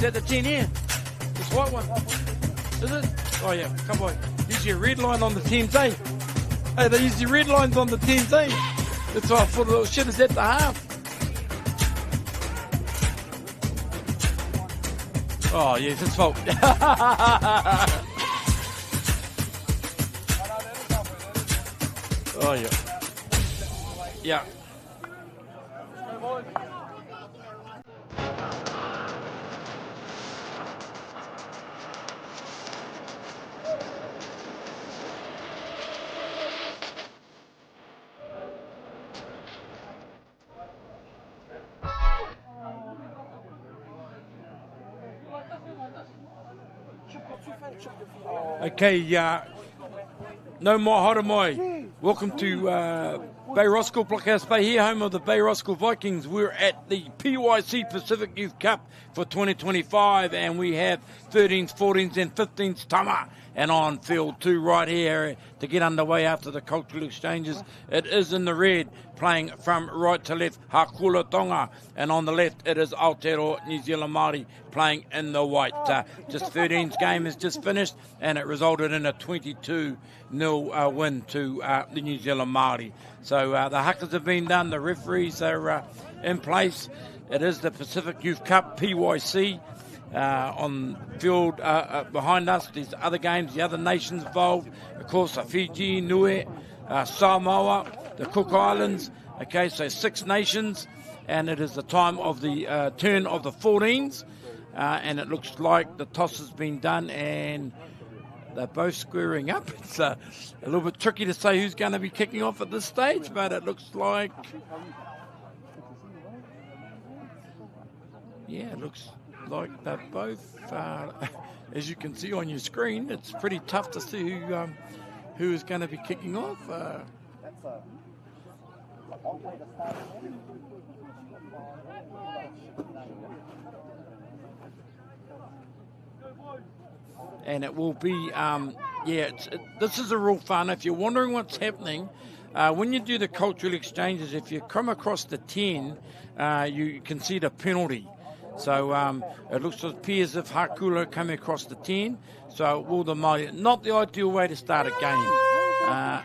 that the 10 here? This white one. Is it? Oh yeah, come on. Use your red line on the 10s, eh? Hey, they use your red lines on the 10s, eh? That's why I thought, oh shit, is that the half? Oh yes, it's fault. Oh yeah. Yeah. Okay, no more haramoe. Welcome to Bay Roskill, Blockhouse Bay here, home of the Bay Roskill Vikings. We're at the PYC Pacific Youth Cup for 2025, and we have 13s, 14s and 15s Tonga. And on field 2 right here to get underway after the cultural exchanges. It is in the red, playing from right to left, Hakula Tonga. And on the left, it is Aotearoa New Zealand Māori playing in the white. Just 13's game has just finished, and it resulted in a 22-0 win to the New Zealand Māori. So the huckers have been done, the referees are in place. It is the Pacific Youth Cup, PYC. On field behind us, there's other games, the other nations involved, of course, Fiji, Niue, Samoa, the Cook Islands. Okay, so 6 nations, and it is the time of the turn of the 14s, and it looks like the toss has been done, and they're both squaring up. It's a little bit tricky to say who's going to be kicking off at this stage, but it looks like, yeah, it looks like they're both, as you can see on your screen, it's pretty tough to see who is going to be kicking off. And it will be, this is a real fun. If you're wondering what's happening, when you do the cultural exchanges, if you come across the 10, you can see the penalty. So it appears as if Hakula coming across the 10. So will the Māori, not the ideal way to start a game.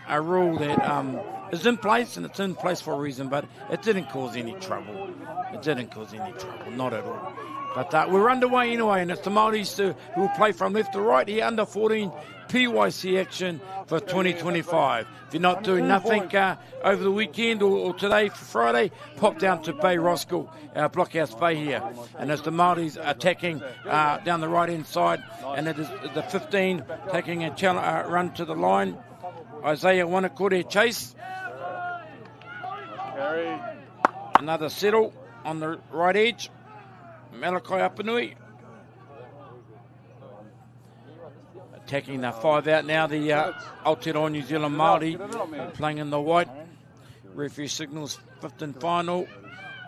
A rule that is in place, and it's in place for a reason, but it didn't cause any trouble. It didn't cause any trouble, not at all. But we're underway anyway, and it's the Māoris who will play from left to right here, under 14 PYC action for 2025. If you're not doing nothing over the weekend or today for Friday, pop down to Bay Roskill, Blockhouse Bay here. And as the Māoris attacking down the right-hand side, and it is the 15 taking a run to the line. Isaiah Wanakore chase. Another settle on the right edge. Malachi Apanui. Attacking the 5 out now, the Aotearoa New Zealand Māori playing in the white. Referee signals 5th and final.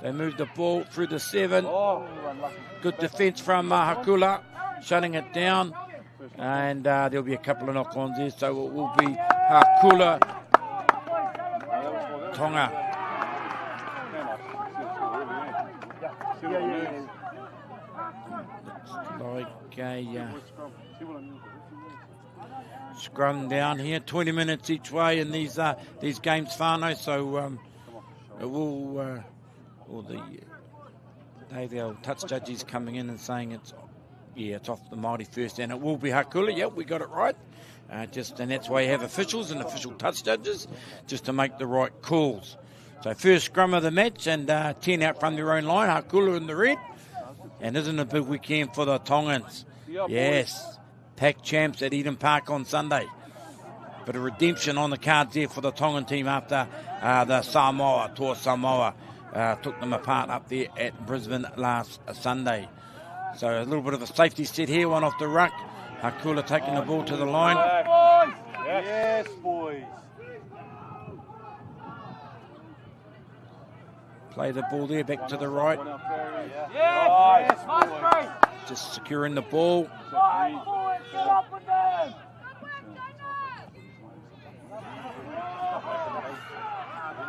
They move the ball through the 7. Good defence from Hakula, shutting it down. And there'll be a couple of knock-ons there, so it will be Hakula Tonga. Like a scrum down here, 20 minutes each way in these games, whānau. So it will, the touch judges coming in and saying it's off the Māori first, and it will be Hakula. Yep, we got it right. And that's why you have officials and official touch judges, just to make the right calls. So first scrum of the match, and 10 out from their own line, Hakula in the red. And isn't it a big weekend for the Tongans? Yes, packed champs at Eden Park on Sunday. Bit of redemption on the cards there for the Tongan team after the Toa Samoa took them apart up there at Brisbane last Sunday. So a little bit of a safety set here, one off the ruck. Hakula taking the ball to the line. Yes, boys. Play the ball there, back to the right. Just securing the ball.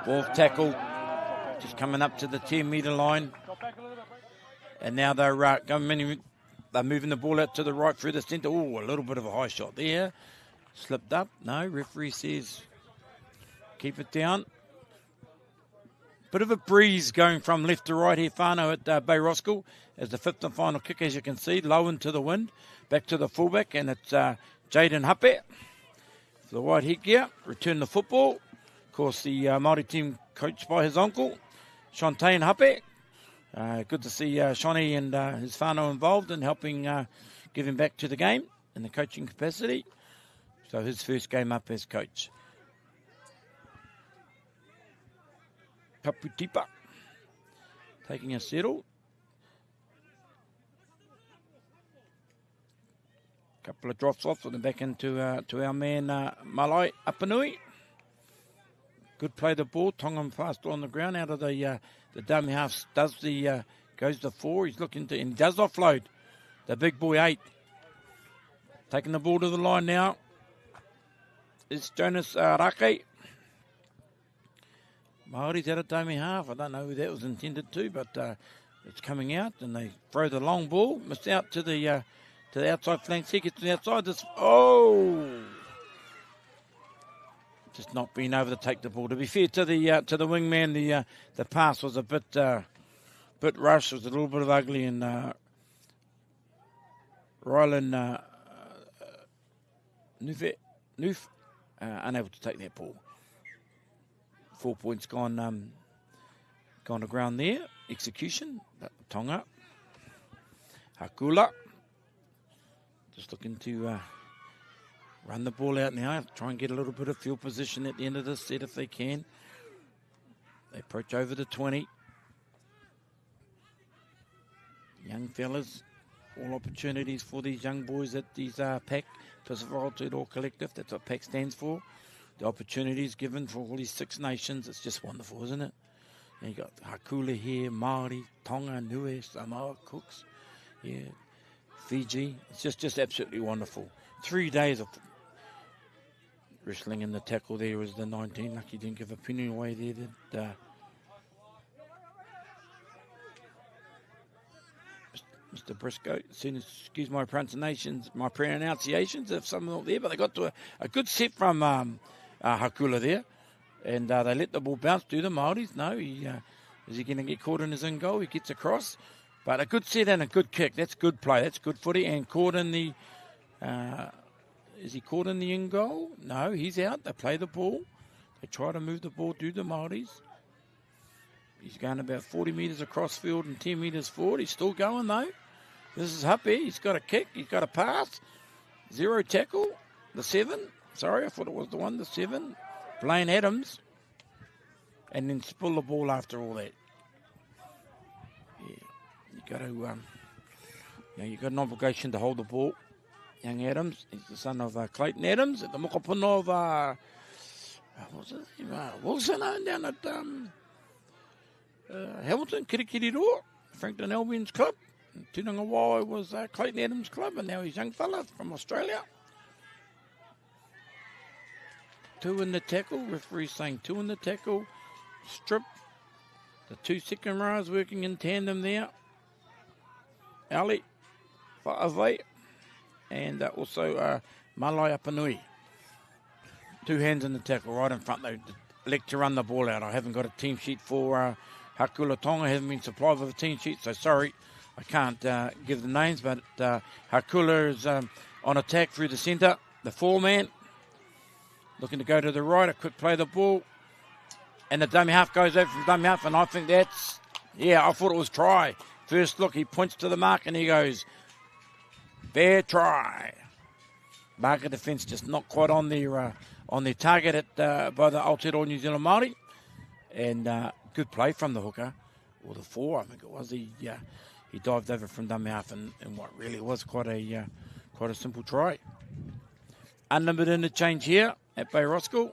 Ball tackle, just coming up to the 10-metre line. And now they're They're moving the ball out to the right through the centre. Oh, a little bit of a high shot there. Slipped up. No, referee says keep it down. Bit of a breeze going from left to right here, Whānau at Bay Roskill, as the fifth and final kick, as you can see, low into the wind, back to the fullback, and it's Jaden Hape. For the white headgear, return the football. Of course, the Māori team coached by his uncle, Shantae Hape. Good to see Shawnee and his whānau involved in helping give him back to the game in the coaching capacity. So his first game up as coach. Kaputipa taking a settle. Couple of drops off and back into to our man Malai Apanui. Good play the ball. Tonga fast on the ground out of the dummy half. Does the goes to 4. He's looking to and he does offload the big boy 8. Taking the ball to the line now. It's Jonas Rake. Māori's out of dummy half. I don't know who that was intended to, but it's coming out and they throw the long ball. Missed out to the outside flank. He gets to the outside. Just not being able to take the ball. To be fair to the wingman, the pass was a bit rushed. It was a little bit of ugly, and Rylan Noof unable to take that ball. 4 points gone to ground there. Execution. Tonga. Hakula. Just looking to run the ball out now. Try and get a little bit of field position at the end of this set if they can. They approach over the 20. Young fellas. All opportunities for these young boys at these PAC, Pacific All Collective. That's what PAC stands for. The opportunities given for all these 6 nations, it's just wonderful, isn't it? And you got Hakula here, Māori, Tonga, Niue, Samoa, Cooks, Fiji. It's just absolutely wonderful. 3 days of wrestling in the tackle there was the 19. Lucky didn't give a penny away there. Mr. Briscoe, excuse my pronunciations if some are not there, but they got to a good set from Hakula there, and they let the ball bounce. Do the Māoris? No, is he going to get caught in his own goal? He gets across, but a good set and a good kick. That's good play. That's good footy, and caught in the. Is he caught in the in goal? No, he's out. They play the ball. They try to move the ball. Do the Māoris? He's going about 40 metres across field and 10 metres forward. He's still going though. This is Happy. He's got a kick. He's got a pass. 0 tackle. The 7. Sorry, I thought it was the 1. The 7. Blaine Adams. And then spill the ball after all that. Yeah, you got to. You got an obligation to hold the ball. Young Adams. He's the son of Clayton Adams at the Mokopuna of what's his name? Wilson down at Hamilton, Kirikiriroa, Frankton Albion's club. Tunanga Wai was Clayton Adams' club, and now he's a young fella from Australia. 2 in the tackle. Referee saying 2 in the tackle. Strip. The 2 second rows working in tandem there. Ali Fa'avai and also Malai Apanui. 2 hands in the tackle right in front. They elect to run the ball out. I haven't got a team sheet for Hakula Tonga. Hasn't been supplied with a team sheet, so sorry. I can't give the names, but Hakula is on attack through the centre. The 4-man looking to go to the right. A quick play the ball. And the dummy half goes out from dummy half, and I think that's, I thought it was try. First look, he points to the mark, and he goes, fair try. Marker defence just not quite on their target by the Aotearoa New Zealand Māori. And good play from the hooker, or the 4, I think it was. He dived over from dummy half, and what really was quite a simple try. Unlimited interchange here at Bay Roskill.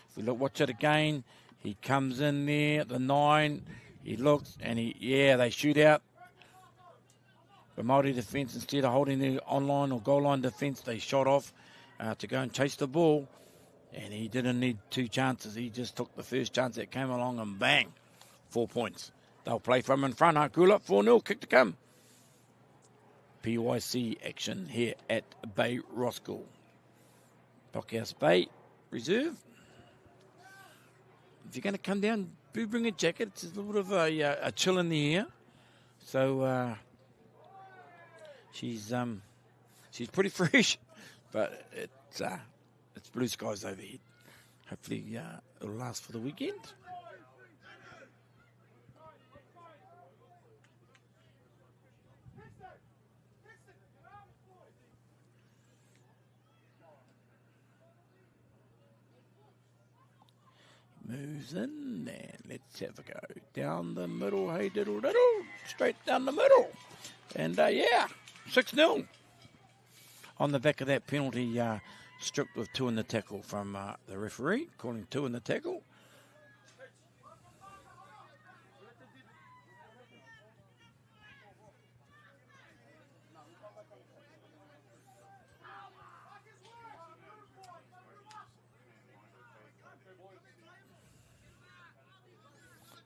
If we watch it again, he comes in there at the 9. He looks, and they shoot out. The Māori defence, instead of holding the online or goal line defence, they shot off to go and chase the ball. And he didn't need 2 chances. He just took the first chance that came along and bang, 4 points. They'll play from in front. Hakula, 4-0, kick to come. PYC action here at Bay Roskill. Blockhouse Bay Reserve. If you're going to come down, do bring a jacket. It's a little bit of a chill in the air. So she's pretty fresh, but it's blue skies overhead. Hopefully it'll last for the weekend. Moves in, and let's have a go. Down the middle, hey diddle diddle, straight down the middle. And 6-0. On the back of that penalty, stripped with 2 in the tackle from the referee, calling 2 in the tackle.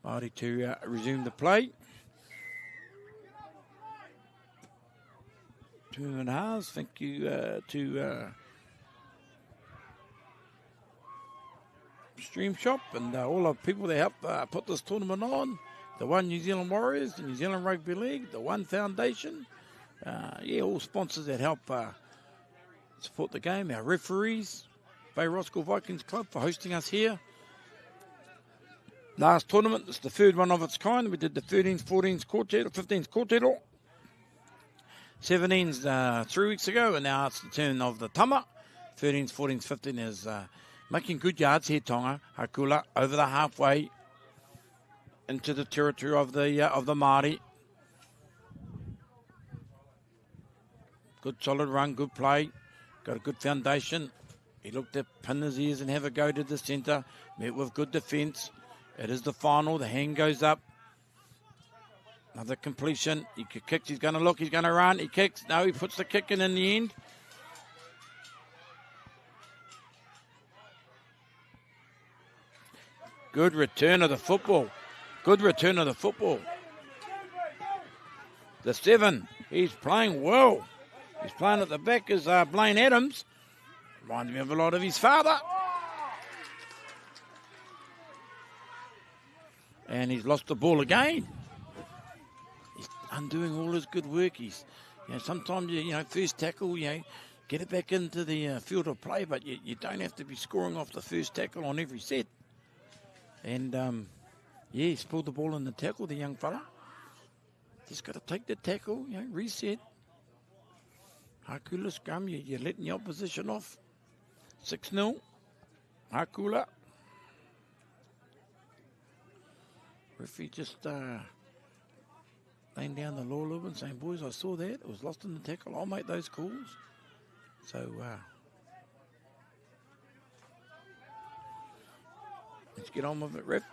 Māori to resume the play. 2.5. Thank you to Stream Shop and all the people that helped put this tournament on. The One New Zealand Warriors, the New Zealand Rugby League, the One Foundation. All sponsors that help support the game. Our referees, Bay Roskill Vikings Club for hosting us here. Last tournament, it's the third one of its kind. We did the 13s, 14s quartet, 15s quartet, 17s 3 weeks ago, and now it's the turn of the Tama. 13s, 14s, 15 is making good yards here, Tonga. Hakula over the halfway into the territory of the Māori. Good solid run, good play. Got a good foundation. He looked at pin his ears and have a go to the centre. Met with good defence. It is the final. The hand goes up. Another completion. He kicks. He's going to look. He's going to run. He kicks. No, he puts the kick in the end. Good return of the football. Good return of the football. The 7. He's playing well. He's playing at the back as Blaine Adams. Reminds me of a lot of his father. And he's lost the ball again. He's undoing all his good work. He's, sometimes, first tackle, get it back into the field of play, but you don't have to be scoring off the first tackle on every set. And, he's pulled the ball in the tackle, the young fella. Just got to take the tackle, reset. Hakula scrum, you're letting the opposition off. 6-0. Hakula. Referee just laying down the law a little bit and saying, boys, I saw that. It was lost in the tackle. I'll make those calls. So, let's get on with it, ref.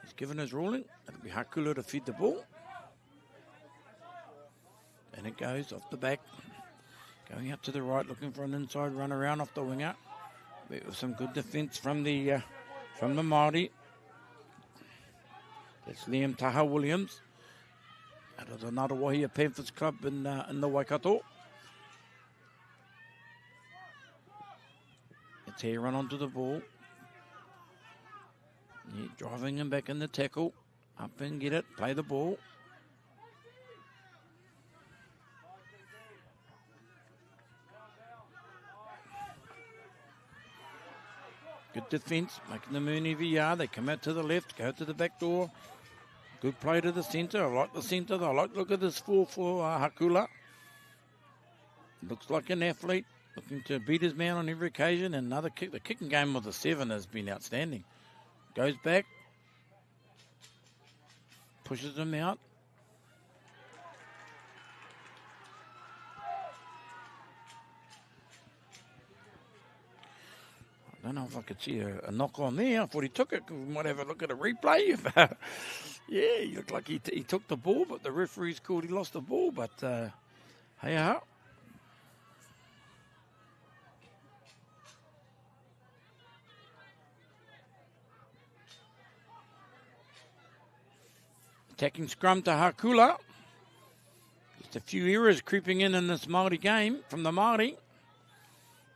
He's given his ruling. It'll be Hakula to feed the ball. And it goes off the back. Going out to the right, looking for an inside run around off the winger. With some good defence from the Māori. That's Liam Taha Williams out of the Ngarawahia Panthers Club in the Waikato. It's here, run onto the ball. Driving him back in the tackle. Up and get it, play the ball. Good defence, making the moon every yard. They come out to the left, go to the back door. Good play to the centre. I like the centre. I like to look at this 4 for Hakula. Looks like an athlete, looking to beat his man on every occasion. And another kick. The kicking game of the 7 has been outstanding. Goes back. Pushes him out. I don't know if I could see a knock on there. I thought he took it. We might have a look at a replay. He looked like he took the ball, but the referee's called he lost the ball. But hey-ho. Attacking scrum to Hakula. Just a few errors creeping in this Māori game from the Māori.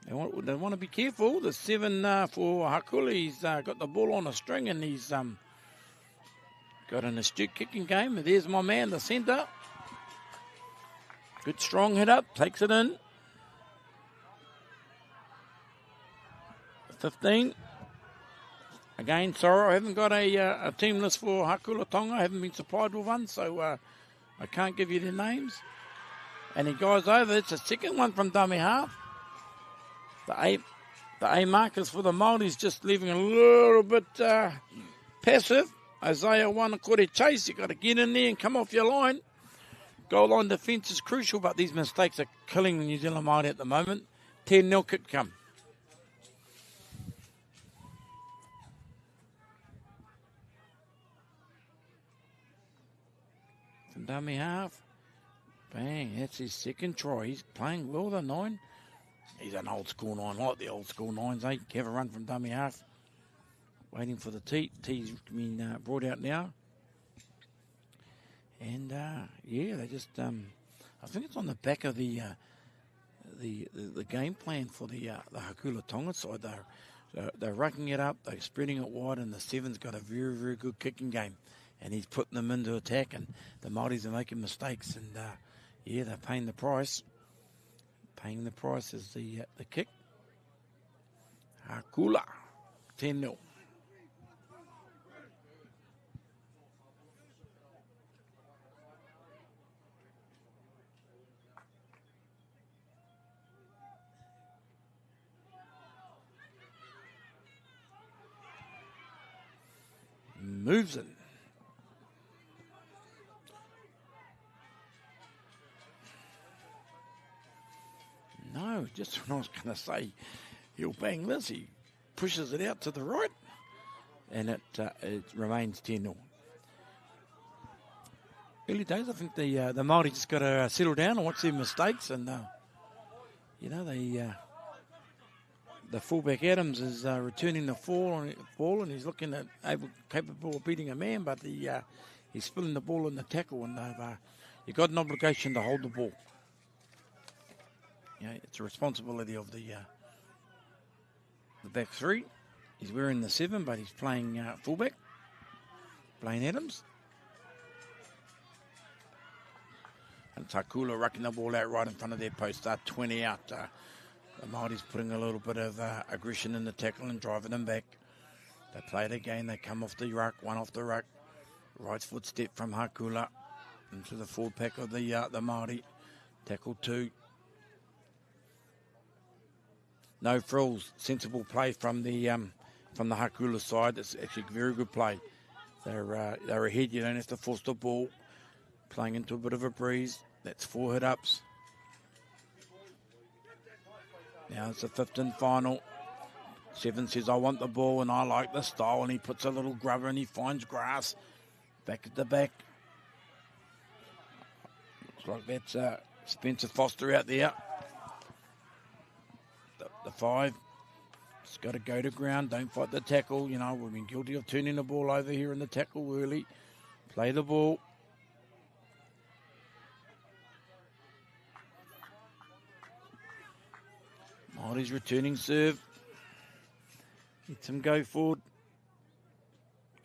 They want to be careful. The 7 for Hakula. He's got the ball on a string and he's got an astute kicking game. There's my man, the centre. Good strong hit up. Takes it in. 15. Again, sorry, I haven't got a team list for Hakula Tonga. I haven't been supplied with one, so I can't give you their names. And he goes over. It's a second one from dummy half. The A markers for the Māoris just leaving a little bit passive. Isaiah won a quarter chase. You've got to get in there and come off your line. Goal line defence is crucial, but these mistakes are killing the New Zealand Māori at the moment. 10-0 kick come. From dummy half. Bang, that's his second try. He's playing well, the 9. He's an old school 9, like the old school 9s, eh? Have a run from dummy half. Waiting for the tee. Tee's been brought out now. And, yeah, they just, I think it's on the back of the game plan for the Hakula Tonga side. They're rucking it up, they're spreading it wide, and the 7's got a very, very good kicking game. And he's putting them into attack, and the Māoris are making mistakes. And, yeah, they're paying the price. Paying the price is the kick. Hakula, 10-0. Moves in. No, just when I was going to say he'll bang this, he pushes it out to the right, and it remains 10-0. Early days, I think the Māori just got to settle down and watch their mistakes, and you know the fullback Adams is returning the ball, and he's looking at capable of beating a man, but he's spilling the ball in the tackle, and you've got an obligation to hold the ball. You know, it's a responsibility of the back 3. He's wearing the 7, but he's playing fullback. Blaine Adams. And Takula rucking the ball out right in front of their post. 20 out. The Māori's putting a little bit of aggression in the tackle and driving them back. They play it again. They come off the ruck. One off the ruck. Right foot step from Hakula into the forward pack of the Māori. Tackle 2. No frills, sensible play from the Hakula side. It's actually very good play. They're ahead. You don't have to force the ball. Playing into a bit of a breeze. That's 4 hit-ups. Now it's a 15 final. 7 says, I want the ball and I like the style. And he puts a little grubber and he finds grass. Back at the back. Looks like that's Spencer Foster out there. The 5. It's got to go to ground. Don't fight the tackle. You know, we've been guilty of turning the ball over here in the tackle early. Play the ball. Māori's returning serve. Gets him go forward.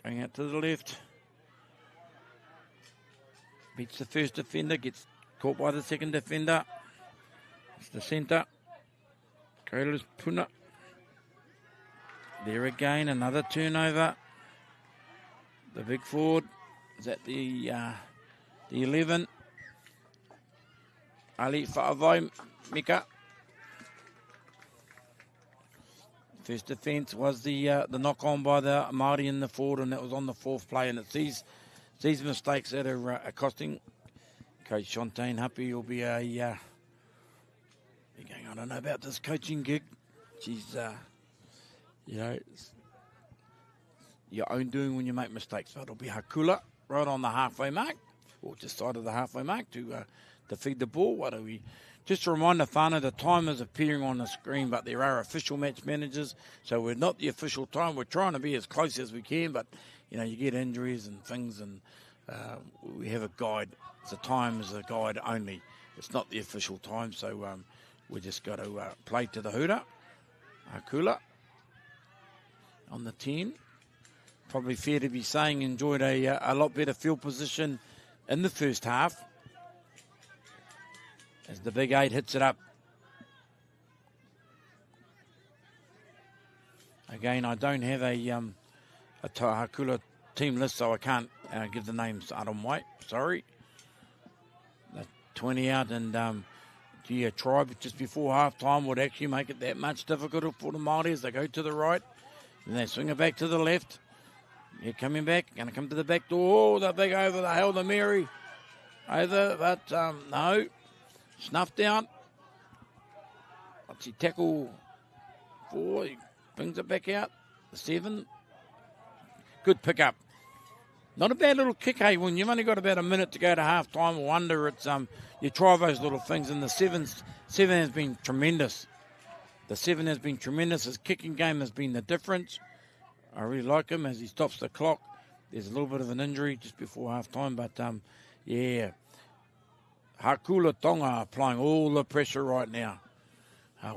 Going out to the left. Beats the first defender. Gets caught by the second defender. It's the centre. Kaila's Puna. There again, another turnover. The big forward is at the 11. Ali Fa'avai Mika. First defence was the knock on by the Māori in the forward, and that was on the 4th play. And it's these mistakes that are costing. Coach Shontaine Happy will be going, I don't know about this coaching gig. She's, you know, it's your own doing when you make mistakes. So it'll be Hakula right on the halfway mark, or just side of the halfway mark to feed the ball. What do we? Just to remind the whānau, the time is appearing on the screen, but there are official match managers, so we're not the official time. We're trying to be as close as we can, but, you know, you get injuries and things, and We have a guide. The time is a guide only. It's not the official time, so we just got to play to the hooter. Hakula on the 10. Probably fair to be saying enjoyed a lot better field position in the first half. As the big 8 hits it up. Again, I don't have a Hakula team list, so I can't give the names out on white. Sorry. The 20 out and a try just before half-time would actually make it that much difficult for the Māori as they go to the right. And they swing it back to the left. They're coming back, going to come to the back door. Oh, the big over the Hail the Mary. Over, but no. Snuffed out. What's he tackle? 4, he brings it back out. The 7. Good pick-up. Not a bad little kick, hey, when you've only got about a minute to go to half-time or under, it's you try those little things, and the 7 has been tremendous. The 7 has been tremendous. His kicking game has been the difference. I really like him as he stops the clock. There's a little bit of an injury just before half-time, but yeah. Hakula Tonga applying all the pressure right now.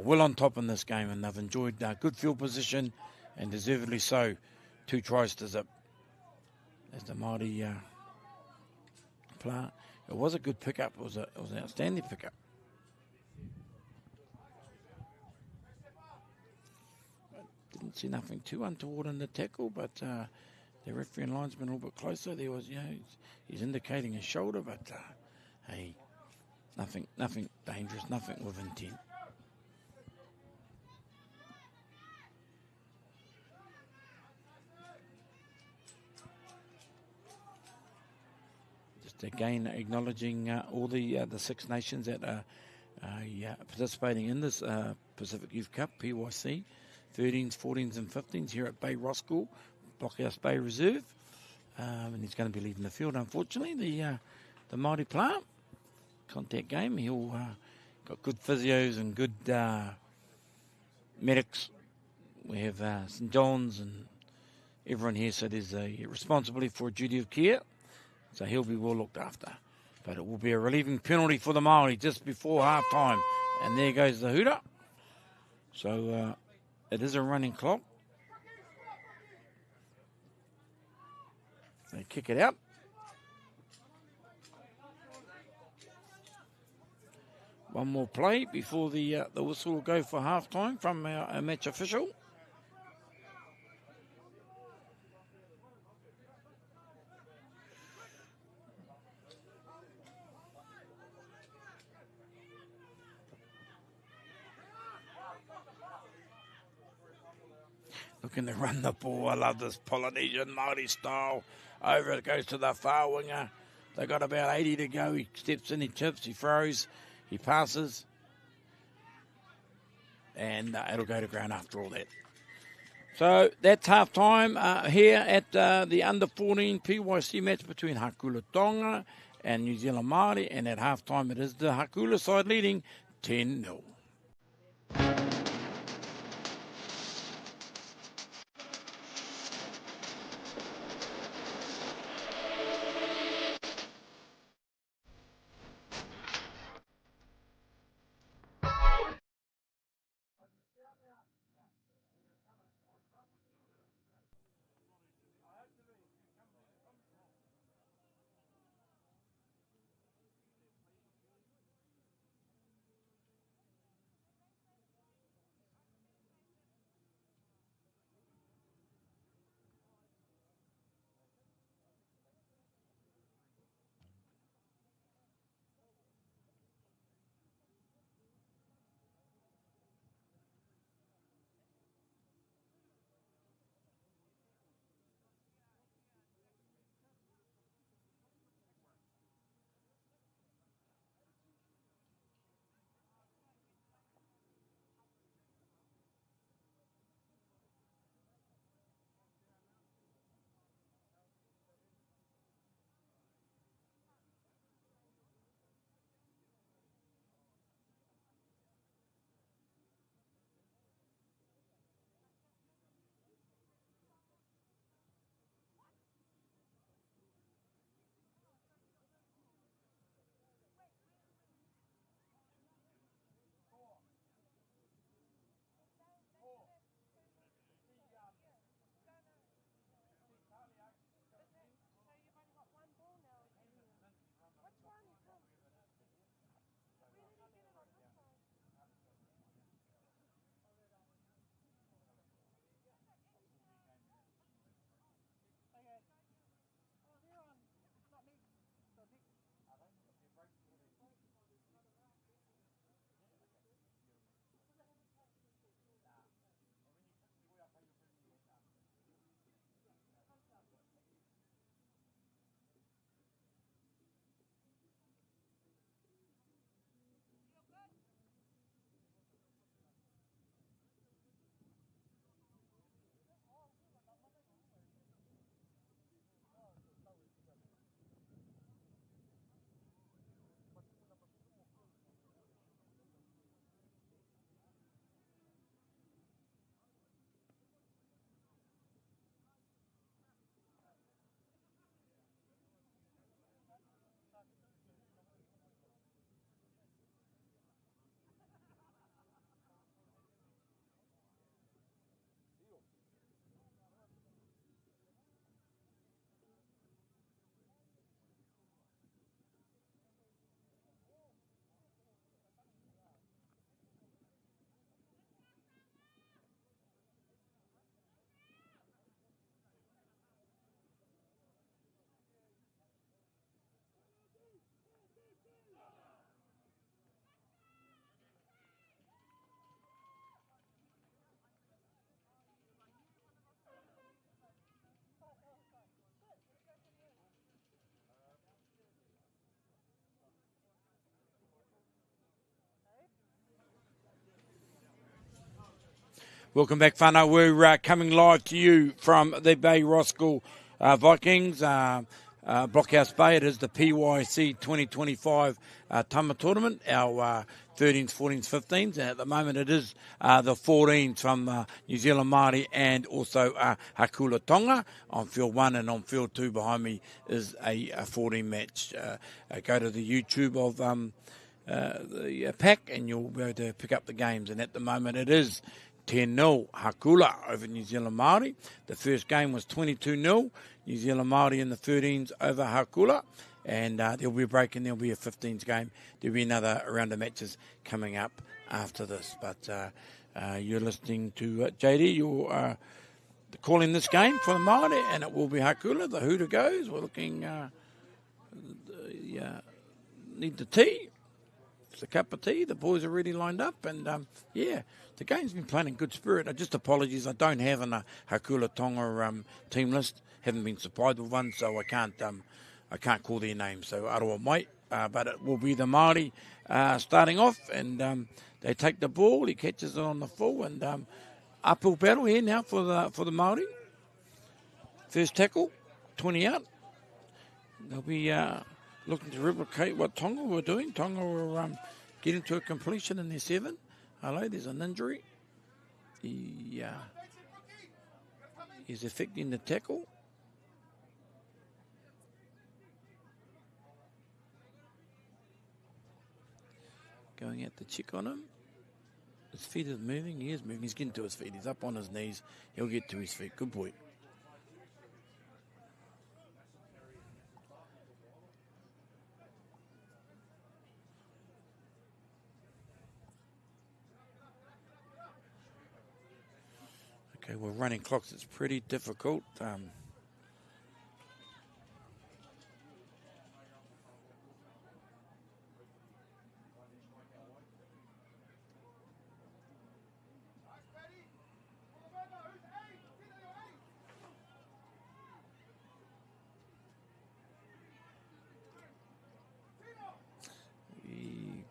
Well on top in this game, and they've enjoyed good field position, and deservedly so. 2 tries to zip. As the Māori player. It was a good pickup. It was an outstanding pickup. Didn't see nothing too untoward in the tackle, but the referee and linesman a little bit closer. There was, he's indicating his shoulder, but hey, nothing dangerous, nothing with intent. Just again acknowledging all the 6 nations that are participating in this Pacific Youth Cup, PYC. 13s, 14s and 15s here at Bay Roskill, Blockhouse Bay Reserve. And he's going to be leaving the field, unfortunately. The Māori player, contact game. He'll got good physios and good medics. We have St John's and everyone here, so there's a responsibility for a duty of care. So he'll be well looked after. But it will be a relieving penalty for the Māori just before half-time. And there goes the hooter. So it is a running clock. They kick it out. One more play before the whistle will go for half-time from our match official. Looking to run the ball. I love this Polynesian Māori style. Over it goes to the far winger. They got about 80 to go. He steps in, he chips, he throws, he passes. And it'll go to ground after all that. So that's half-time here at the under-14 PYC match between Hakula Tonga and New Zealand Māori. And at half-time it is the Hakula side leading 10-0. Welcome back, whānau. We're coming live to you from the Bay Roskilde Vikings, Blockhouse Bay. It is the PYC 2025 Tama Tournament, our 13s, 14s, 15s. And at the moment it is the 14s from New Zealand Māori and also Hakula Tonga on field 1, and on field 2 behind me is a 14 match. Go to the YouTube of the pack and you'll be able to pick up the games. And at the moment it is 10-0 Hakula over New Zealand Māori. The first game was 22-0 New Zealand Māori in the 13s over Hakula. And there'll be a break and there'll be a 15s game. There'll be another round of matches coming up after this. But you're listening to JD. You're calling this game for the Māori, and it will be Hakula. The Hooter goes. We're looking, need the tea. It's a cup of tea. The boys are already lined up, and the game's been playing in good spirit. Just apologies, I don't have a Hakula Tonga team list. Haven't been supplied with one, so I can't call their names. So Aroa might, but it will be the Māori starting off, and they take the ball. He catches it on the full, and uphill battle here now for the Māori. First tackle, 20 out. They'll be looking to replicate what Tonga were doing. Tonga were getting to a completion in their 7. Hello, there's an injury. He's affecting the tackle. Going out to check on him. His feet is moving. He is moving. He's getting to his feet. He's up on his knees. He'll get to his feet. Good boy. Okay, we're running clocks. It's pretty difficult.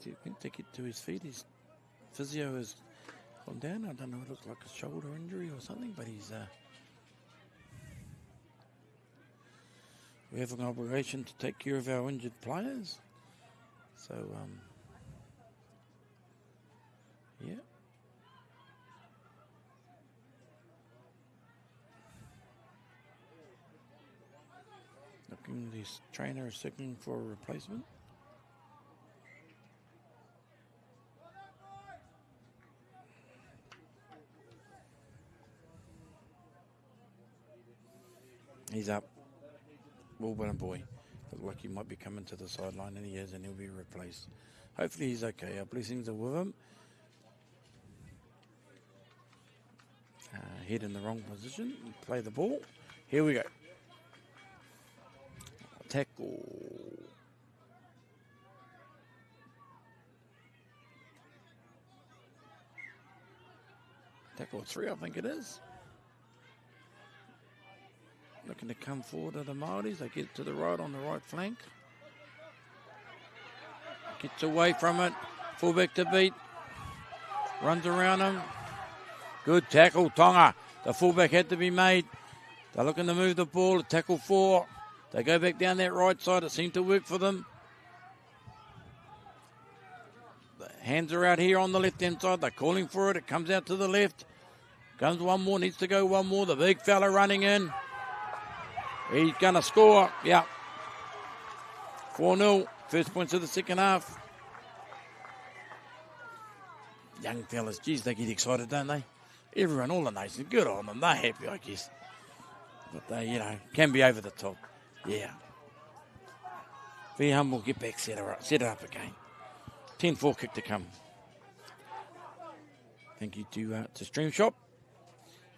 He can take it to his feet. His physio has gone down. I don't know, it looks like a shoulder injury or something, but he's we have an obligation to take care of our injured players. So yeah. Looking, this trainer is looking for a replacement. He's up. Well done, boy. Look like he might be coming to the sideline, and he is, and he'll be replaced. Hopefully he's okay. Our blessings are with him. Head in the wrong position. Play the ball. Here we go. Tackle. Tackle 3, I think it is. Looking to come forward to the Māoris. They get to the right on the right flank. Gets away from it. Fullback to beat. Runs around him. Good tackle, Tonga. The fullback had to be made. They're looking to move the ball. Tackle 4. They go back down that right side. It seemed to work for them. The hands are out here on the left-hand side. They're calling for it. It comes out to the left. Comes one more. Needs to go one more. The big fella running in. He's going to score. Yeah. 4-0. First points of the second half. Young fellas, geez, they get excited, don't they? Everyone, all the nation, good on them. They're happy, I guess. But they, can be over the top. Yeah. Be humble, get back, set it up again. 10-4 kick to come. Thank you to Stream Shop.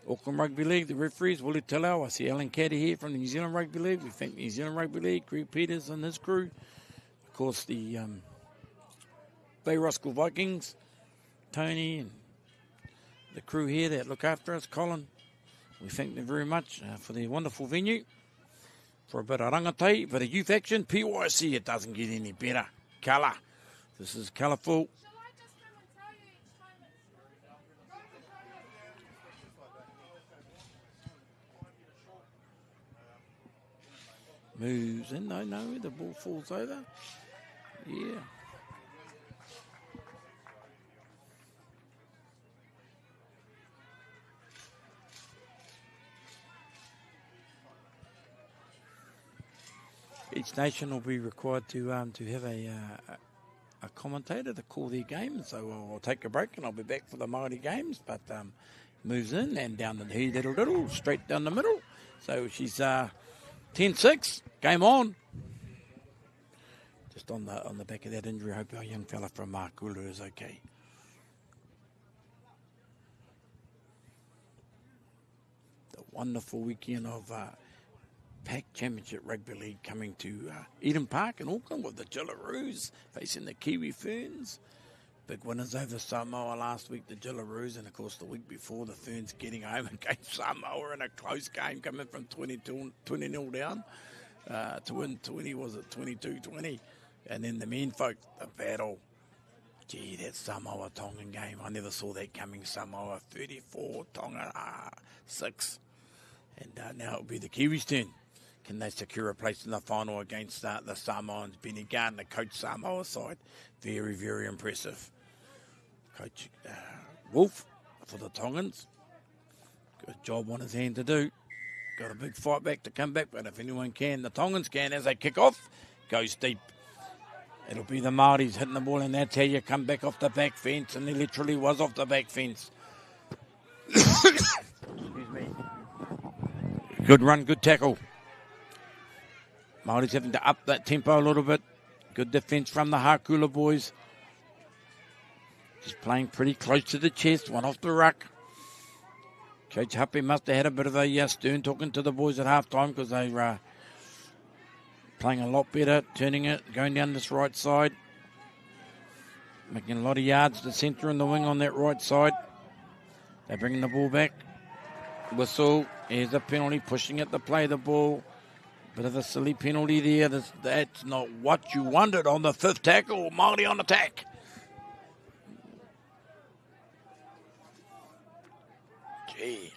Auckland Rugby League, the referees, Willie Tillau. I see Alan Caddy here from the New Zealand Rugby League. We thank New Zealand Rugby League, Greg Peters and his crew. Of course, the Bay Roskilde Vikings, Tony and the crew here that look after us, Colin. We thank them very much for their wonderful venue. For a bit of rangatei, bit of youth action. PYC, it doesn't get any better. Colour. This is colourful. Moves in. No, the ball falls over. Yeah. Each nation will be required to have a commentator to call their game. So I'll take a break and I'll be back for the Māori games. But moves in and down the diddle, straight down the middle. So she's 10-6. Game on. Just on the back of that injury, I hope our young fella from Mākula is okay. The wonderful weekend of PAC Championship Rugby League coming to Eden Park in Auckland with the Jillaroos facing the Kiwi Ferns. Big winners over Samoa last week, the Jillaroos, and of course the week before the Ferns getting home against Samoa in a close game, coming from 20-0 down to win 22-20. And then the men folk, the battle. Gee, that Samoa Tongan game, I never saw that coming. Samoa 34, Tonga 6. And now it'll be the Kiwis' turn. Can they secure a place in the final against the Samoans? Benny Gardner, coach Samoa side. Very, very impressive. Coach Wolf for the Tongans. Good job on his hand to do. Got a big fight back to come back, but if anyone can, the Tongans can as they kick off. Goes deep. It'll be the Māoris hitting the ball, and that's how you come back off the back fence, and he literally was off the back fence. Excuse me. Good run, good tackle. Māoris having to up that tempo a little bit. Good defence from the Hakula boys. Just playing pretty close to the chest, one off the ruck. Coach Happy must have had a bit of a stern talking to the boys at half-time because they were playing a lot better, turning it, going down this right side. Making a lot of yards to centre and the wing on that right side. They're bringing the ball back. Whistle. Here's a penalty, pushing it to play the ball. Bit of a silly penalty there. That's not what you wanted on the fifth tackle. Māori on attack. Gee.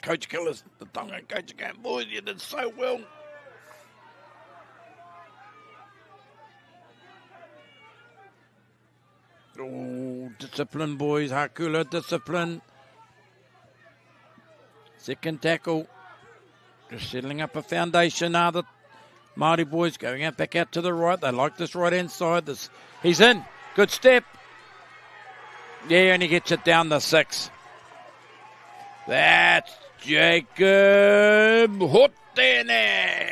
Coach Killers, the Tonga coach again. Boys, you did so well. Oh, discipline, boys. Hakula, discipline. Second tackle. Just settling up a foundation now. The Māori boys going out back out to the right. They like this right-hand side. He's in. Good step. Yeah, and he gets it down the 6. That's Jacob Hotene.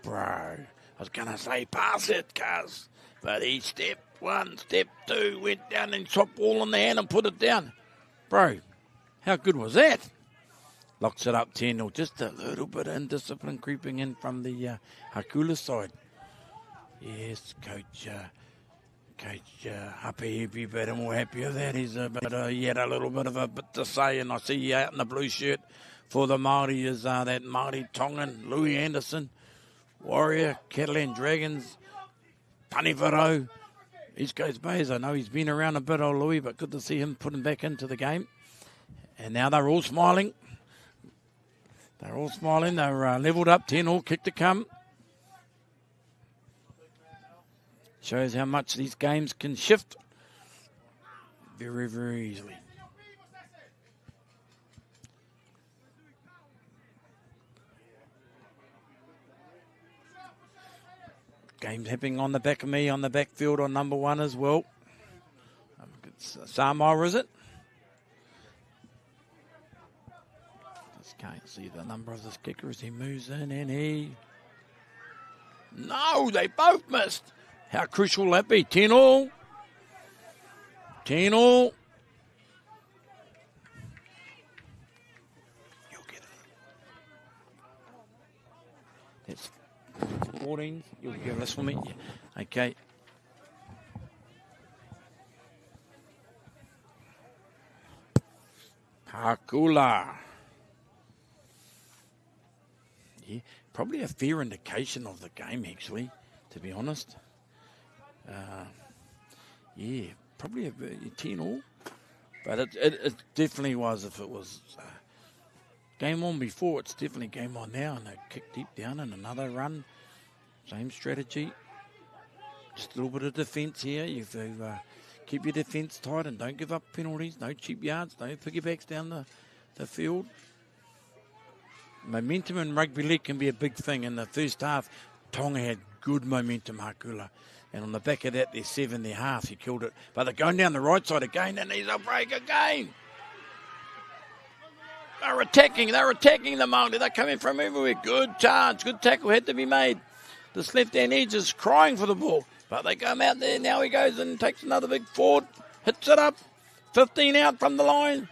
Bro, I was going to say pass it, cuz. But he stepped 1, step 2, went down and chopped ball in the hand and put it down. Bro, how good was that? Locks it up 10-0. Just a little bit of indiscipline creeping in from the Hakula side. Yes, Coach Happy, he'd be better, more happy with that. He had a little bit of a bit to say, and I see you out in the blue shirt for the Māori is that Māori Tongan, Louis Anderson, Warrior, Catalan Dragons, Panivaro, East Coast Bays. I know he's been around a bit, old Louis, but good to see him putting back into the game. And now they're all smiling. They're all smiling. They're levelled up, 10-all, kick to come. Shows how much these games can shift very, very easily. Games happening on the back of me, on the backfield on number 1 as well. It's Samoa, is it? Just can't see the number of this kicker as he moves in and he... No, they both missed. How crucial will that be? 10-all. 10-all. You'll get it. That's 14. You'll get this for me. Yeah. Okay. Hakula. Yeah, probably a fair indication of the game, actually, to be honest. Yeah, probably a 10-all. But it definitely was if it was game on before, it's definitely game on now. And they kick deep down and another run. Same strategy. Just a little bit of defence here. You've keep your defence tight and don't give up penalties. No cheap yards. No piggybacks down the field. Momentum in rugby league can be a big thing. In the first half, Tonga had good momentum, Hakula. And on the back of that, they're 7, they're half. He killed it. But they're going down the right side again, and he's a break again. They're attacking the Māori. They're coming from everywhere. Good charge, good tackle had to be made. This left-hand edge is crying for the ball. But they come out there. Now he goes and takes another big forward. Hits it up. 15 out from the line.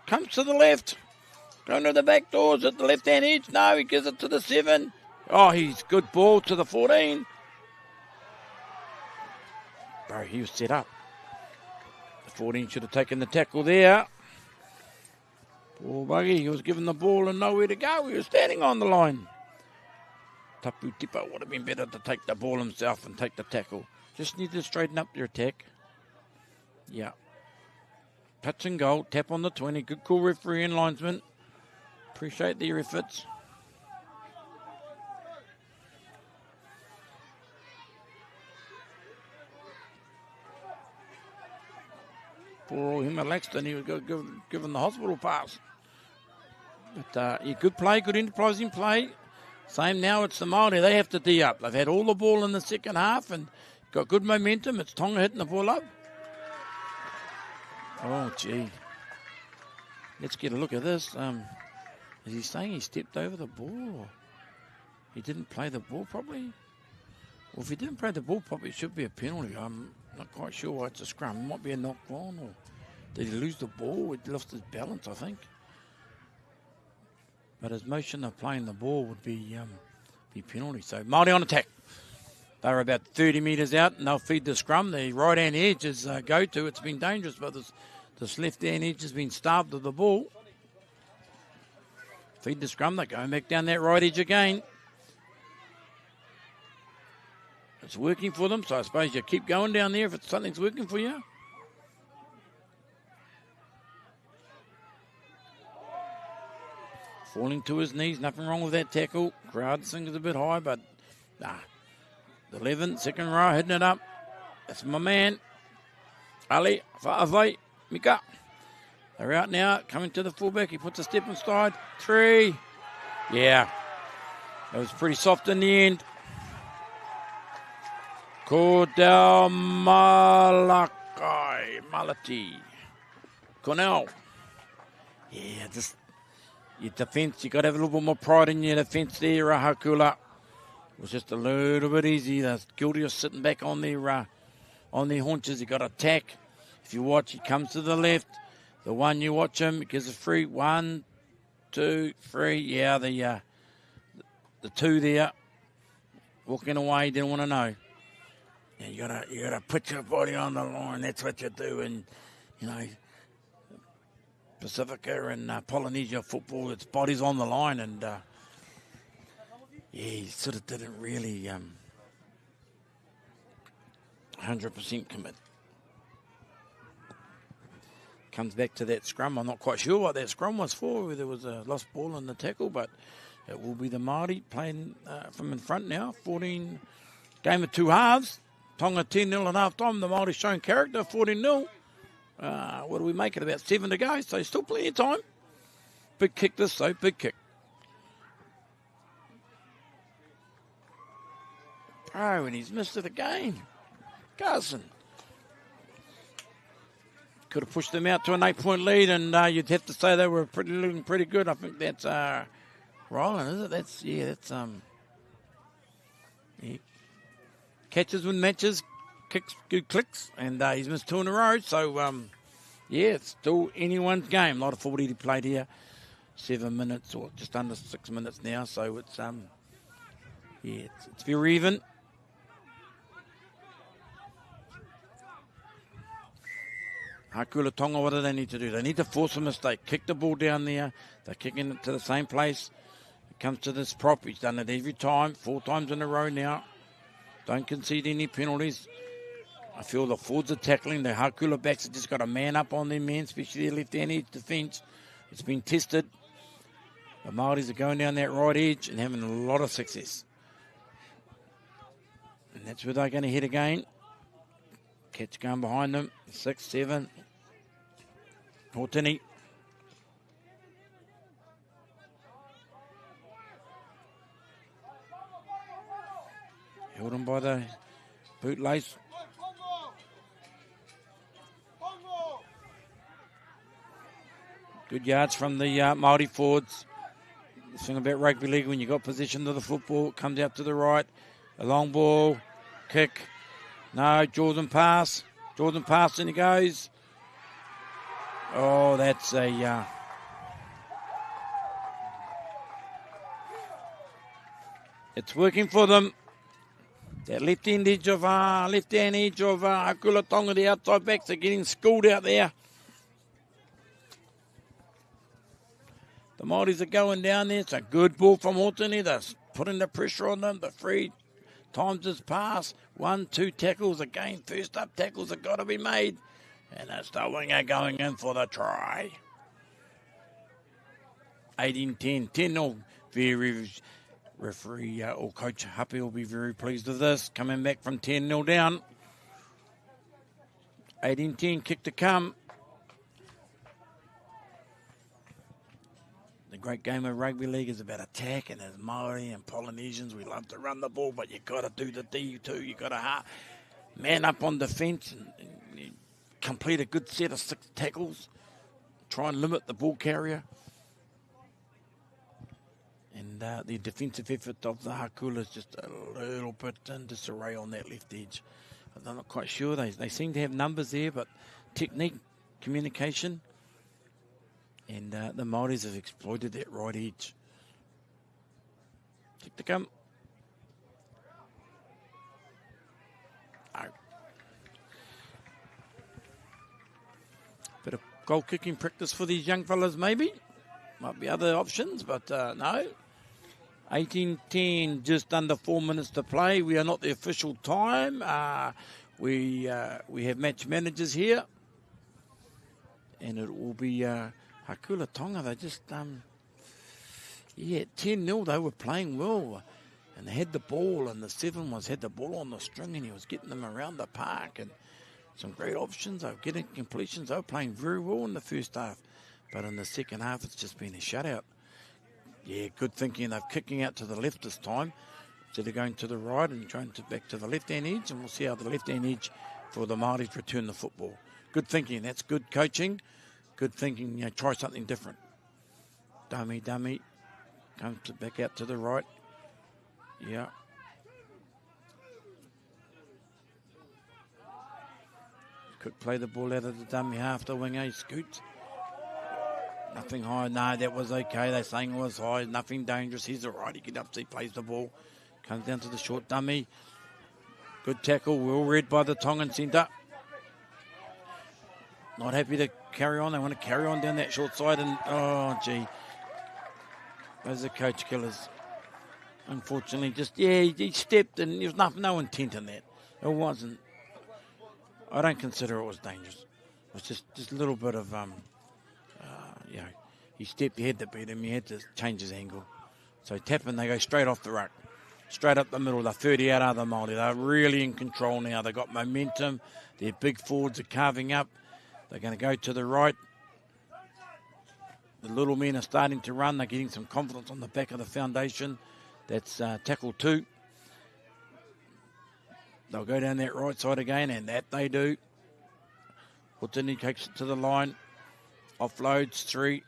Comes to the left. Going to the back doors at the left-hand edge. No, he gives it to the 7. Oh, he's good ball to the 14. Bro, he was set up. The 14 should have taken the tackle there. Poor buggy, he was given the ball and nowhere to go. He was standing on the line. Tapu Tipa would have been better to take the ball himself and take the tackle. Just need to straighten up their attack. Yeah. Touch and goal, tap on the 20. Good call, referee and linesman. Appreciate their efforts. Poor him Laxton, he was given the hospital pass. But yeah, good play, good enterprising play. Same now, it's the Māori. They have to D up. They've had all the ball in the second half and got good momentum. It's Tonga hitting the ball up. Oh, gee. Let's get a look at this. Is he saying he stepped over the ball? Or he didn't play the ball properly? Well, if he didn't play the ball properly, it should be a penalty. I'm not quite sure why it's a scrum. It might be a knock on, or did he lose the ball? He lost his balance, I think. But his motion of playing the ball would be penalty. So Māori on attack. They're about 30 metres out and they'll feed the scrum. The right-hand edge is go-to. It's been dangerous, but this left-hand edge has been starved of the ball. Feed the scrum. They're going back down that right edge again. It's working for them, so I suppose you keep going down there if something's working for you. Falling to his knees, nothing wrong with that tackle. Crowd sings a bit high, but nah. The 11, second row, hitting it up. That's my man. Ali, Fa'avai, Mika. They're out now, coming to the fullback. He puts a step inside. 3. Yeah. That was pretty soft in the end. Cordell Malati. Cornell. Yeah, just your defence, you got to have a little bit more pride in your defence there, Hakula. It was just a little bit easy. They're guilty of sitting back on their haunches. You got to attack. If you watch, he comes to the left. The one you watch him, he gives a free. 1, 2, 3. Yeah, the 2 there. Walking away, didn't want to know. Yeah, you gotta put your body on the line. That's what you do, and you know. Pacifica and Polynesia football, its body's on the line, and yeah, he sort of didn't really 100% commit. Comes back to that scrum. I'm not quite sure what that scrum was for, whether there was a lost ball in the tackle, but it will be the Māori playing from in front now. 14, game of 2 halves. Tonga 10-0 at half time. The Māori showing character, 14-0. What do we make it? About 7 to go, so still plenty of time. Big kick this, though, big kick. Bro, and he's missed it again. Carson. Could have pushed them out to an 8-point lead, and you'd have to say they were looking pretty good. I think that's Ryland, is it? That's yeah. Catches win matches. Kicks, good clicks, and he's missed 2 in a row. So, yeah, it's still anyone's game. A lot of 40 to play here. 7 minutes or just under 6 minutes now. So it's yeah, it's very even. Hakula Tonga, what do they need to do? They need to force a mistake. Kick the ball down there. They're kicking it to the same place. It comes to this prop. He's done it every time. 4 times in a row now. Don't concede any penalties. I feel the forwards are tackling. The Hakula backs have just got a man up on their men, especially their left-hand edge defence. It's been tested. The Māoris are going down that right edge and having a lot of success. And that's where they're going to hit again. Catch going behind them. 6, 7. Hortini. Held him by the bootlace. Good yards from the Māori forwards. The thing about rugby league, when you got possession of the football, it comes out to the right. A long ball, kick. No, Jordan pass. Jordan pass, and he goes. Oh, that's a... it's working for them. That left-hand edge of Hakula Tonga, the outside backs are getting schooled out there. The Māoris are going down there. It's a good ball from Hortini. They're putting the pressure on them. The free times his pass. 1, 2 tackles again. First up tackles have got to be made. And that's the winger going in for the try. 18-10. 10-0. Very referee or coach Happy will be very pleased with this. Coming back from 10-0 down. 18-10. Kick to come. The great game of rugby league is about attack, and as Māori and Polynesians, we love to run the ball, but you've got to do the D too. You've got to man up on defence and complete a good set of 6 tackles. Try and limit the ball carrier. And the defensive effort of the Hakula is just a little bit in disarray on that left edge. I'm not quite sure. They seem to have numbers there, but technique, communication, and the Māoris have exploited that right edge. Kick to come. No. Bit of goal kicking practice for these young fellas, maybe. Might be other options, but no. 18-10, just under 4 minutes to play. We are not the official time. We have match managers here. And it will be Hakula Tonga. They just, 10-0, they were playing well. And they had the ball, and the 7 had the ball on the string, and he was getting them around the park. And some great options. They were getting completions. They were playing very well in the first half. But in the second half, it's just been a shutout. Yeah, good thinking. They're kicking out to the left this time instead of going to the right and trying to back to the left-hand edge. And we'll see how the left-hand edge for the Māoris return the football. Good thinking. That's good coaching. Good thinking. Try something different. Dummy. Comes back out to the right. Yeah. Could play the ball out of the dummy half the wing, Scoots. Nothing high. No, that was okay. They're saying it was high. Nothing dangerous. He's all right. He gets up, he plays the ball. Comes down to the short dummy. Good tackle. Well read by the Tongan centre. Not happy to carry on. They want to carry on down that short side. And, oh, gee. Those are coach killers. Unfortunately, he stepped and there was no intent in that. It wasn't. I don't consider it was dangerous. It was just a little bit of... he stepped, he had to beat him, he had to change his angle. So tapping, they go straight off the ruck, straight up the middle. They're 30 out of the Māori. They're really in control now. They've got momentum. Their big forwards are carving up. They're going to go to the right. The little men are starting to run. They're getting some confidence on the back of the foundation. That's tackle 2. They'll go down that right side again, and that they do. Hortini takes it to the line. Offloads 3.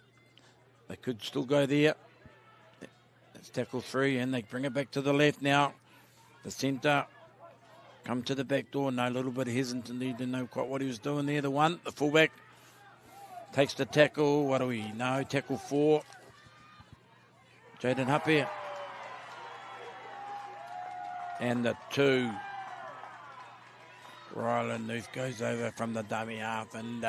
They could still go there. That's tackle 3, and they bring it back to the left now. The centre come to the back door. No, a little bit hesitant. He didn't know quite what he was doing there. The fullback, takes the tackle. What do we know? Tackle 4. Jaden Hape. And the 2. Ryland Nooth goes over from the dummy half, and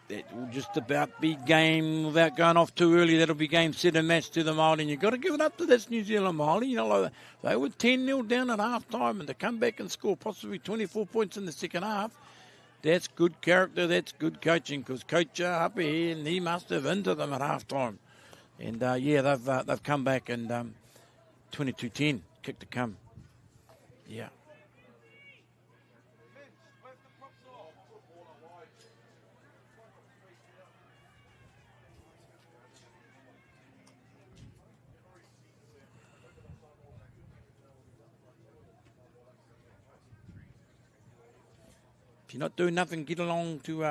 it will just about be game without going off too early. That'll be game, set, and match to the Māori. And you've got to give it up to this New Zealand Māori. Like they were 10-0 down at half time, and to come back and score possibly 24 points in the second half, That's good character, that's good coaching, because Coach Hape here, and he must have into them at half-time. And, they've come back and 22-10, kick to come. Yeah. If you're not doing nothing, get along to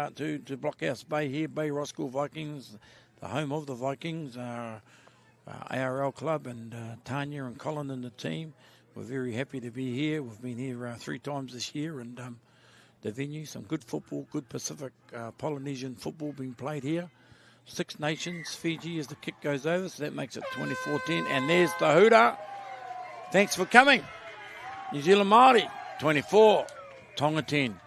Blockhouse Bay here, Bay Roskill Vikings, the home of the Vikings, ARL club, and Tanya and Colin and the team. We're very happy to be here. We've been here 3 times this year, and the venue, some good football, good Pacific Polynesian football being played here. 6 nations, Fiji as the kick goes over, so that makes it 24-10. And there's the hooter. Thanks for coming. New Zealand Māori, 24, Tonga 10.